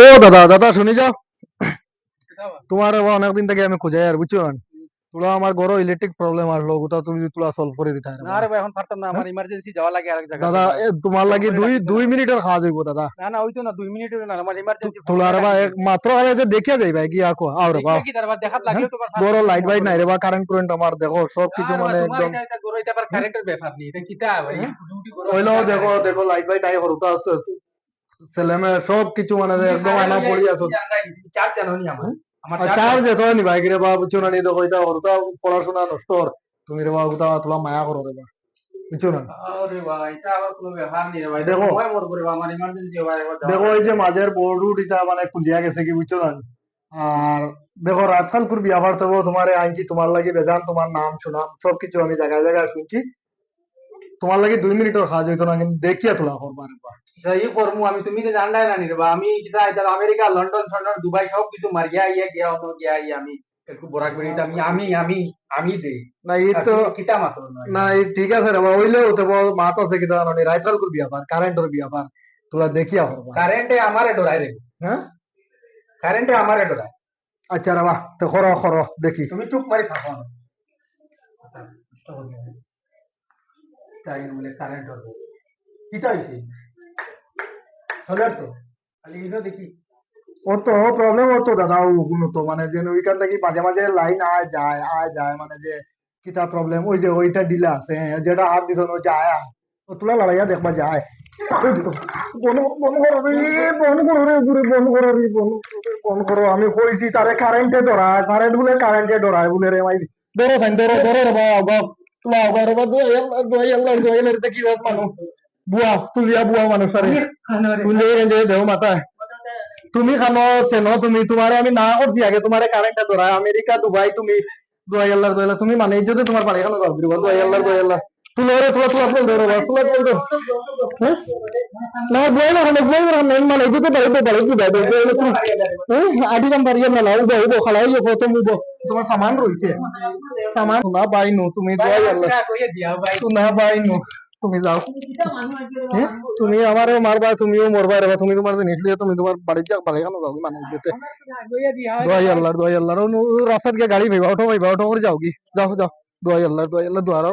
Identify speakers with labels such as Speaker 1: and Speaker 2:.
Speaker 1: ও দাদা দাদা শুনি যাও, তোমার অনেকদিন থেকে আমি খুঁজে আর বুঝছো, তোরা আমার ঘরে ইলেকট্রিক প্রবলেম আসলো, ওটা তুমি তোরা সলভ করে দিতে পারবে
Speaker 2: না রে ভাই, এখন পারতাম না, আমার ইমার্জেন্সি যাওয়া লাগে আরেক জায়গা।
Speaker 1: দাদা? তোমার লাগি দুই দুই মিনিটের কাজ হইব দাদা।
Speaker 2: না না, ওইতো না, 2 মিনিট না, আমার ইমার্জেন্সি ফোন
Speaker 1: তোলা
Speaker 2: করে
Speaker 1: রে বা
Speaker 2: ডাকি।
Speaker 1: মাত্র আগে যে দেখিয়া যাই ভাই কি আকো আও রে বা।
Speaker 2: দেখলে কি তারপর দেখাত লাগলে তোমার
Speaker 1: বড় লাইট বাইট নাই রে বা, কারেন্ট কারেন্ট আমার দেখো সব কিছু
Speaker 2: আর
Speaker 1: মানে
Speaker 2: তোমার
Speaker 1: একদম।
Speaker 2: এটা গরো, এটা আবার কারেন্টের ব্যাপার নেই, এটা কিতা ভাই, ডিউটি করো।
Speaker 1: কইলো দেখো দেখো লাইট বাইট নাই হরুতা ছেলে মেয়ে সব কিছু মানে একদম আনা পড়ি আছে।
Speaker 2: চার জানো নি আমার, আমার
Speaker 1: চার যেত নি ভাই রে বা, বুঝছো না নি দেখো এটা হরুতা পড়াশোনা নষ্ট হর। তুমি রে বা ওটা তোলা মায়া করো রে বা, বুঝছো না?
Speaker 2: আরে ভাই, এটা আবার কোনো ব্যাপার নেই রে ভাই,
Speaker 1: দেখো
Speaker 2: সময় মর করে আমার ইমার্জেন্সি ভাই,
Speaker 1: দেখো এই যে মাঝের বোর্ড এটা মানে খুলিয়া গেছে কি বুঝছো না? আর দেখো রাতকাল কুর বিয়া ভার তো তোমার আনছি, তোমার লাগি বেজান তোমার নাম সুনাম সবকিছু আমি জায়গায় জায়গায় শুনছি। তোমার লাগি 2 মিনিটের কাজ হইতো না, কিন্তু দেখিয়া তোলা করবার বা।
Speaker 2: এই করমু আমি, তুমি তো জানলাই না নি রে বা, আমি কিতা এটা আমেরিকা লন্ডন সন্ডন দুবাই সব কিছু মারিয়া গিয়া হতো গিয়া আমি একটু বরাক বেরিটা আমি দেই
Speaker 1: না এই তো
Speaker 2: কিতা মাত্র
Speaker 1: না এই ঠিক আছে রে বা, হইলেও তো মাত আছে কিতা জানো নি, রাতকাল কুর বিয়া ভার কারেন্টের বিয়া ভার তোরা দেখিয়া করবা।
Speaker 2: কারেন্টে আমারে ডরাই রে,
Speaker 1: হ্যাঁ
Speaker 2: কারেন্টে আমারে ডরাই।
Speaker 1: আচ্ছা রে বা, তো করো করো দেখি।
Speaker 2: তুমি চুপ মারি থাকো না, তাই বলে কারেন্ট হবে কিতা হইছে, সোলার তো খালি ইনো দেখি।
Speaker 1: ও তো প্রবলেম হতো দাদা, ওগুলো তো মানে যে ওইখান থেকে মাঝে মাঝে লাইন আয় যায় মানে যে কিতা প্রবলেম, ওই যে ওইটা ডিলা আছে যেটা হাত দিছ ও যায় ও তোলা লড়াইয়া দেখবা যায়। বন বন করো রে, বন করো রে পুরো বন করো রে, বন করো আমি কইছি তারে কারেন্টে ধরায়, কারেন্ট বলে কারেন্টে ধরায় বলে রে ভাই। ধরো সাইন ধরো ধরো রে ভাই আগাও, তোলা আগাও রে বা, দুই এলার কি জাত মানুষ বুয়া তুলিয়া বুয়া মানুষ আরে তুলে যে দেও মাথায়। তুমি খানো চেনো, তুমি তোমারে আমি না করছি আগে, তোমারে কারেন্টটা ধরা আমেরিকা দুবাই তুমি দুয়াই আল্লাহর দয়ালা তুমি মানে যদি তোমার বাড়ি খানো যাও দিব দুয়াই আল্লাহর দয়ালা। তুলো রে তুলা তুলা বল ধরো তুলা বল ধরো। না বই না খানে বই না নেন মানে যদি বাড়ি কি বাইবে তুমি আদি নাম্বার ইয়া না উবো উবো খালাই উবো তুমি উবো তোমার সামান রইছে সামান না বাইনু তুমি দুয়াই আল্লাহ না বাইনু তুমি যাও। তুমি আমারও মারবা তুমিও মরবা রে, তুমি তোমার নিকলিয়ে তুমি তোমার বাড়ির যা বাড়ি খানো যাও মানে যেতে দোয়াই আল্লাহর রাস্তার গিয়ে গাড়ি ভাইবা অটো করে যাও কি যাও যাও দোয়াই আল্লাহর দোয়াই আল্লাহ দোয়ার